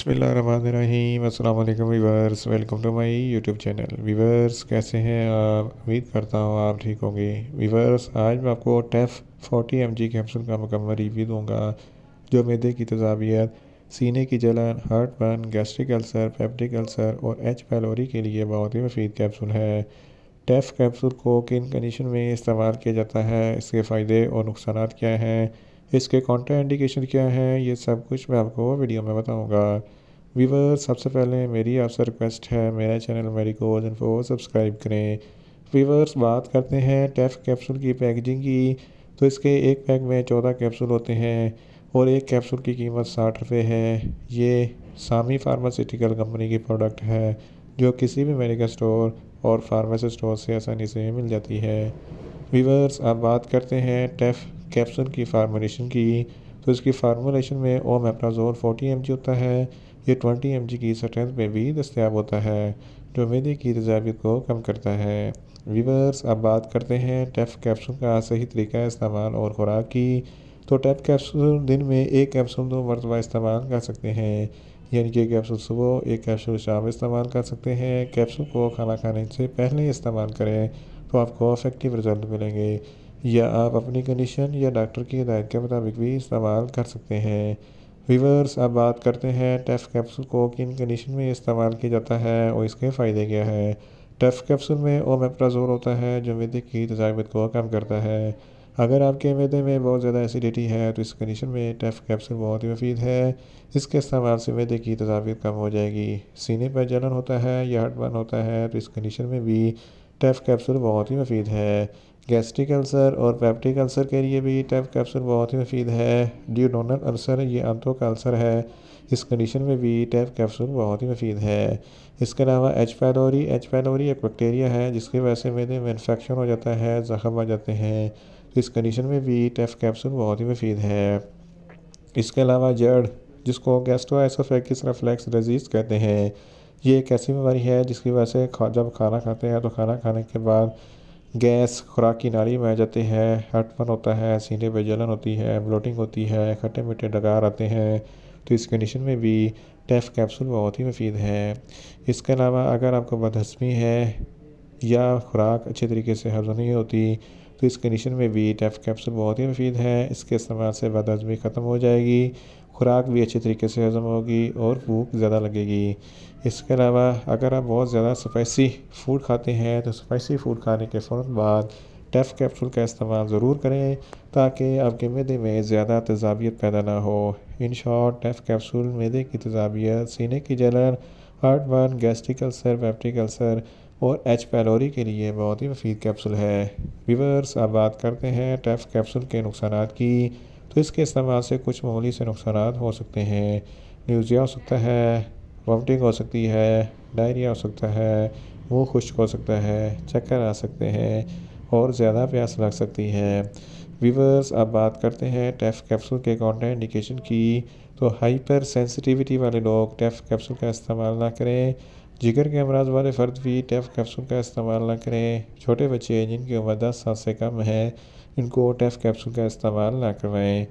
बिस्मिल्लाहिर्रहमानिर्रहीम अस्सलाम वालेकुम viewers, welcome to my YouTube channel. Viewers कैसे हैं आप? उम्मीद करता हूँ आप ठीक होंगे। वीवर्स आज मैं आपको टेफ 40 mg कैप्सूल का मुकम्मल रिव्यू दूंगा जो मैदे की तेज़ाबियत, सीने की जलन, heart burn, gastric ulcer, peptic ulcer और एच पैलोरी के लिए बहुत ही मुफीद कैप्सूल है। टेफ कैप्सूल को किन कंडीशन में इस्तेमाल किया जाता है, इसके फ़ायदे और नुकसानात क्या हैं, इसके कॉन्ट्रा इंडिकेशन क्या हैं, ये सब कुछ मैं आपको वीडियो में बताऊंगा। व्यूवर्स सबसे पहले मेरी आपसे रिक्वेस्ट है, मेरा चैनल मेडिकोज इन्फो सब्सक्राइब करें। व्यूवर्स बात करते हैं टेफ कैप्सूल की पैकेजिंग की, तो इसके एक पैक में 14 कैप्सूल होते हैं और एक कैप्सूल की कीमत 60 रुपये है। ये सामी फार्मास्यूटिकल कंपनी की प्रोडक्ट है जो किसी भी मेडिकल स्टोर और फार्मेसी स्टोर से आसानी से मिल जाती है। व्यूवर्स अब बात करते हैं टेफ कैप्सूल की फार्मूलेशन की, तो इसकी फार्मूलेशन में ओमेप्राजोल 40 mg होता है। ये 20 mg की स्ट्रेंथ में भी दस्तियाब होता है जो मैदे की तेज़ाबियत को कम करता है। व्यूवर्स अब बात करते हैं टेफ कैप्सूल का सही तरीका इस्तेमाल और खुराक की, तो टेफ कैप्सूल दिन में एक कैप्सूल 2 मरतबा इस्तेमाल कर सकते हैं, यानी कि कैप्सूल सुबह एक कैप्सूल शाम इस्तेमाल कर सकते हैं। कैप्सूल को खाना खाने से पहले इस्तेमाल करें तो आपको इफेक्टिव रिजल्ट मिलेंगे, या आप अपनी कंडीशन या डॉक्टर की हिदायत के मुताबिक भी इस्तेमाल कर सकते हैं। व्यूवर्स अब बात करते हैं टेफ कैप्सूल को किन कंडीशन में इस्तेमाल किया जाता है और इसके फ़ायदे क्या है। टेफ कैप्सूल में ओमेप्राजोल होता है जो मैदे की तेज़ाबियत को कम करता है। अगर आपके मैदे में बहुत ज़्यादा एसिडिटी है तो इस कंडीशन में टेफ कैप्सूल बहुत ही मुफीद है। इसके इस्तेमाल से मैदे की तेज़ाबियत कम हो जाएगी। सीने पर जलन होता है या हार्ट बर्न होता है तो इस कंडीशन में भी टेफ कैप्सूल बहुत ही मुफीद है। गैस्ट्रिक अल्सर और पेप्टिक अल्सर के लिए भी टेफ कैप्सूल बहुत ही मुफीद है। ड्यूडोनल अल्सर, ये आंतों का अल्सर है, इस कंडीशन में भी टेफ कैप्सूल बहुत ही मुफीद है। इसके अलावा एच पैलोरी एक बैक्टीरिया है जिसकी वजह से मैदे में इन्फेक्शन हो जाता है, ज़ख़म आ जाते हैं, तो इस कंडीशन में भी टेफ कैप्सूल बहुत ही मुफीद है। इसके अलावा जड़, जिसको गैस्ट्रोएसोफेगिस रिफ्लक्स डिजीज़ कहते हैं, ये एक ऐसी बीमारी है जिसकी वजह से जब खाना खाते हैं तो खाना खाने के बाद गैस खुराक की नाली में आ जाती है, हटपन होता है, सीने पे जलन होती है, ब्लोटिंग होती है, खट्टे मीठे डकार आते हैं, तो इस कंडीशन में भी टेफ कैप्सूल बहुत ही मुफीद है। इसके अलावा अगर आपको बदहज़मी है या खुराक अच्छे तरीके से हज़म नहीं होती तो इस कंडीशन में भी टेफ कैप्सूल बहुत ही मुफीद है। इसके इस्तेमाल से बदहज़मी ख़त्म हो जाएगी, खुराक भी अच्छे तरीके से हज़म होगी और भूख ज़्यादा लगेगी। इसके अलावा अगर आप बहुत ज़्यादा स्पाइसी फ़ूड खाते हैं तो स्पाइसी फ़ूड खाने के फ़ौरन बाद टेफ कैप्सूल का इस्तेमाल ज़रूर करें ताकि आपके मैदे में ज़्यादा तेज़ाबियत पैदा ना हो। इन शॉर्ट टेफ कैप्सूल मैदे की तेज़ाबियत, सीने की जलन, heart burn, gastric ulcer, peptic ulcer और एच पैलोरी के लिए बहुत ही मुफीद कैप्सूल है। व्यूअर्स अब बात करते हैं टेफ कैप्सूल के नुकसानात की, तो इसके इस्तेमाल से कुछ मामूली से नुकसानात हो सकते हैं। न्यूज़िया हो सकता है, वोमिटिंग हो सकती है, डायरिया हो सकता है, मुंह खुश्क हो सकता है, चक्कर आ सकते हैं और ज़्यादा प्यास लग सकती है। व्यूअर्स अब बात करते हैं टेफ कैप्सूल के कॉन्ट्रा इंडिकेशन की, तो हाइपर सेंसिटिविटी वाले लोग टेफ कैप्सूल का इस्तेमाल ना करें। जिगर के अमराज वाले फ़र्द भी टेफ कैप्सूल का इस्तेमाल ना करें। छोटे बच्चे जिनकी उम्र 10 साल से कम है इनको टेफ कैप्सूल का इस्तेमाल ना करवाएं।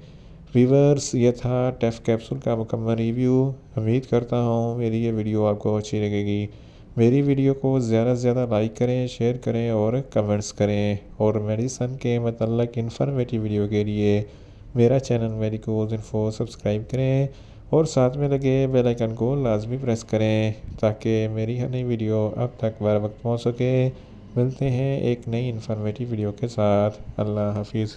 व्यूअर्स ये था टेफ कैप्सूल का मुकम्मल रिव्यू। उम्मीद करता हूँ मेरी ये वीडियो आपको अच्छी लगेगी। मेरी वीडियो को ज़्यादा से ज़्यादा लाइक करें, शेयर करें और कमेंट्स करें, और मेडिसन के मतलब इन्फॉर्मेटिव वीडियो के लिए मेरा चैनल मेडिकोज इन्फो सब्सक्राइब करें और साथ में लगे बेल आइकन को लाजमी प्रेस करें ताकि मेरी हर नई वीडियो अब तक बर वक्त पहुँच सके। मिलते हैं एक नई इन्फॉर्मेटिव वीडियो के साथ। अल्लाह हाफिज़।